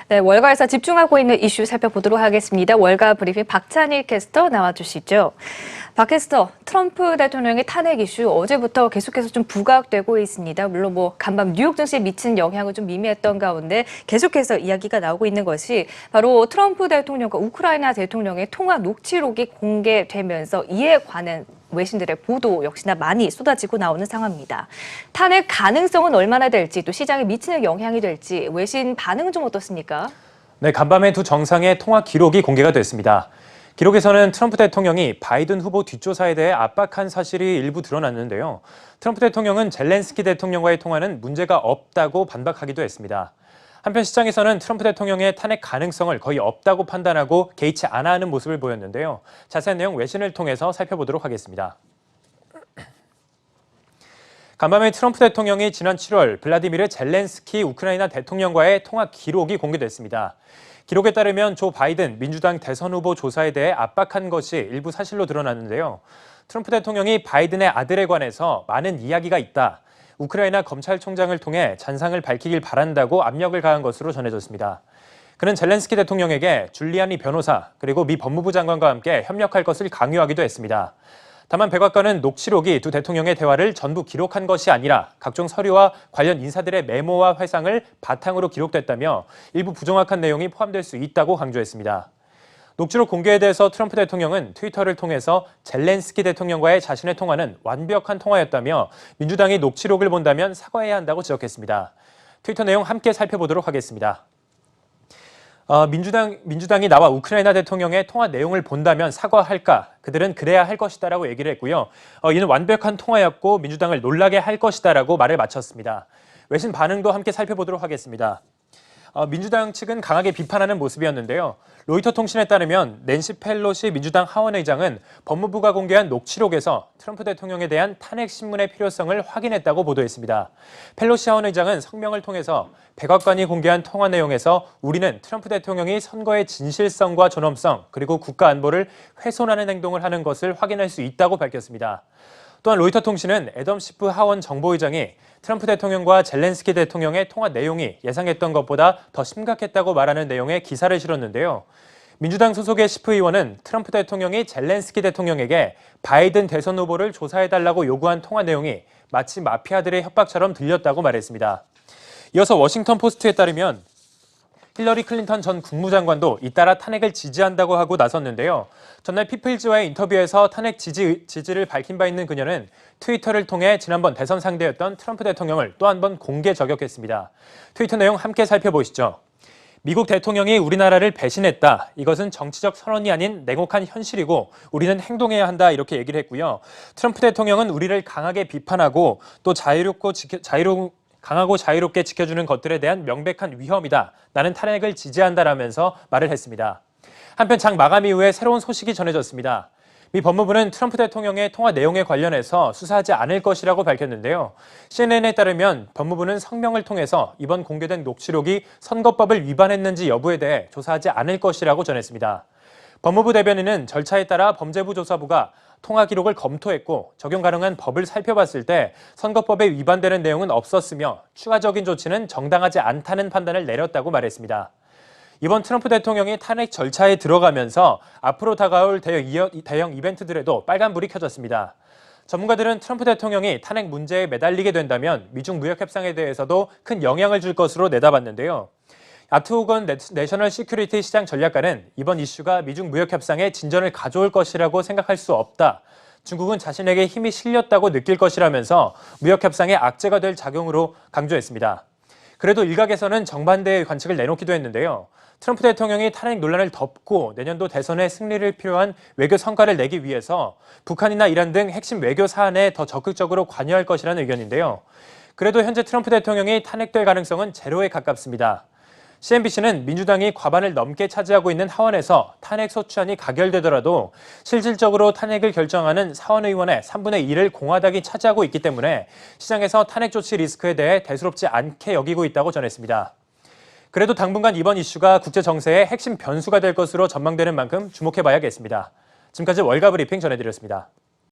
네, 월가에서 집중하고 있는 이슈 살펴보도록 하겠습니다. 월가 브리핑 박찬일 캐스터 나와주시죠. 박 캐스터, 트럼프 대통령의 탄핵 이슈 어제부터 계속해서 좀 부각되고 있습니다. 물론 간밤 뉴욕 증시에 미친 영향은 좀 미미했던 가운데 계속해서 이야기가 나오고 있는 것이 바로 트럼프 대통령과 우크라이나 대통령의 통화 녹취록이 공개되면서 이에 관한 외신들의 보도 역시나 많이 쏟아지고 나오는 상황입니다. 탄핵 가능성은 얼마나 될지 또 시장에 미치는 영향이 될지 외신 반응은 좀 어떻습니까? 네, 간밤에 두 정상의 통화 기록이 공개가 됐습니다. 기록에서는 트럼프 대통령이 바이든 후보 뒷조사에 대해 압박한 사실이 일부 드러났는데요. 트럼프 대통령은 젤렌스키 대통령과의 통화는 문제가 없다고 반박하기도 했습니다. 한편 시장에서는 트럼프 대통령의 탄핵 가능성을 거의 없다고 판단하고 개의치 않아 하는 모습을 보였는데요. 자세한 내용 외신을 통해서 살펴보도록 하겠습니다. 간밤에 트럼프 대통령이 지난 7월 블라디미르 젤렌스키 우크라이나 대통령과의 통화 기록이 공개됐습니다. 기록에 따르면 조 바이든 민주당 대선 후보 조사에 대해 압박한 것이 일부 사실로 드러났는데요. 트럼프 대통령이 바이든의 아들에 관해서 많은 이야기가 있다. 우크라이나 검찰총장을 통해 잔상을 밝히길 바란다고 압력을 가한 것으로 전해졌습니다. 그는 젤렌스키 대통령에게 줄리아니 변호사 그리고 미 법무부 장관과 함께 협력할 것을 강요하기도 했습니다. 다만 백악관은 녹취록이 두 대통령의 대화를 전부 기록한 것이 아니라 각종 서류와 관련 인사들의 메모와 회상을 바탕으로 기록됐다며 일부 부정확한 내용이 포함될 수 있다고 강조했습니다. 녹취록 공개에 대해서 트럼프 대통령은 트위터를 통해서 젤렌스키 대통령과의 자신의 통화는 완벽한 통화였다며 민주당이 녹취록을 본다면 사과해야 한다고 지적했습니다. 트위터 내용 함께 살펴보도록 하겠습니다. 민주당이 나와 우크라이나 대통령의 통화 내용을 본다면 사과할까? 그들은 그래야 할 것이다라고 얘기를 했고요. 이는 완벽한 통화였고 민주당을 놀라게 할 것이다라고 말을 마쳤습니다. 외신 반응도 함께 살펴보도록 하겠습니다. 민주당 측은 강하게 비판하는 모습이었는데요. 로이터 통신에 따르면 낸시 펠로시 민주당 하원의장은 법무부가 공개한 녹취록에서 트럼프 대통령에 대한 탄핵 신문의 필요성을 확인했다고 보도했습니다. 펠로시 하원의장은 성명을 통해서 백악관이 공개한 통화 내용에서 우리는 트럼프 대통령이 선거의 진실성과 존엄성 그리고 국가 안보를 훼손하는 행동을 하는 것을 확인할 수 있다고 밝혔습니다. 또한 로이터 통신은 애덤 시프 하원 정보의장이 트럼프 대통령과 젤렌스키 대통령의 통화 내용이 예상했던 것보다 더 심각했다고 말하는 내용의 기사를 실었는데요. 민주당 소속의 시프 의원은 트럼프 대통령이 젤렌스키 대통령에게 바이든 대선 후보를 조사해달라고 요구한 통화 내용이 마치 마피아들의 협박처럼 들렸다고 말했습니다. 이어서 워싱턴 포스트에 따르면 힐러리 클린턴 전 국무장관도 잇따라 탄핵을 지지한다고 하고 나섰는데요. 전날 피플즈와의 인터뷰에서 탄핵 지지를 밝힌 바 있는 그녀는 트위터를 통해 지난번 대선 상대였던 트럼프 대통령을 또 한 번 공개 저격했습니다. 트위터 내용 함께 살펴보시죠. 미국 대통령이 우리나라를 배신했다. 이것은 정치적 선언이 아닌 냉혹한 현실이고 우리는 행동해야 한다. 이렇게 얘기를 했고요. 트럼프 대통령은 우리를 강하게 비판하고 또 강하고 자유롭게 지켜주는 것들에 대한 명백한 위험이다. 나는 탄핵을 지지한다라면서 말을 했습니다. 한편 장 마감 이후에 새로운 소식이 전해졌습니다. 미 법무부는 트럼프 대통령의 통화 내용에 관련해서 수사하지 않을 것이라고 밝혔는데요. CNN에 따르면 법무부는 성명을 통해서 이번 공개된 녹취록이 선거법을 위반했는지 여부에 대해 조사하지 않을 것이라고 전했습니다. 법무부 대변인은 절차에 따라 범죄부 조사부가 통화 기록을 검토했고 적용 가능한 법을 살펴봤을 때 선거법에 위반되는 내용은 없었으며 추가적인 조치는 정당하지 않다는 판단을 내렸다고 말했습니다. 이번 트럼프 대통령이 탄핵 절차에 들어가면서 앞으로 다가올 대형 이벤트들에도 빨간불이 켜졌습니다. 전문가들은 트럼프 대통령이 탄핵 문제에 매달리게 된다면 미중 무역 협상에 대해서도 큰 영향을 줄 것으로 내다봤는데요. 아트호건 내셔널 시큐리티 시장 전략가는 이번 이슈가 미중 무역 협상에 진전을 가져올 것이라고 생각할 수 없다. 중국은 자신에게 힘이 실렸다고 느낄 것이라면서 무역 협상의 악재가 될 작용으로 강조했습니다. 그래도 일각에서는 정반대의 관측을 내놓기도 했는데요. 트럼프 대통령이 탄핵 논란을 덮고 내년도 대선에 승리를 필요한 외교 성과를 내기 위해서 북한이나 이란 등 핵심 외교 사안에 더 적극적으로 관여할 것이라는 의견인데요. 그래도 현재 트럼프 대통령이 탄핵될 가능성은 제로에 가깝습니다. CNBC는 민주당이 과반을 넘게 차지하고 있는 하원에서 탄핵 소추안이 가결되더라도 실질적으로 탄핵을 결정하는 사원 의원의 3분의 1을 공화당이 차지하고 있기 때문에 시장에서 탄핵 조치 리스크에 대해 대수롭지 않게 여기고 있다고 전했습니다. 그래도 당분간 이번 이슈가 국제 정세의 핵심 변수가 될 것으로 전망되는 만큼 주목해봐야겠습니다. 지금까지 월가 브리핑 전해드렸습니다.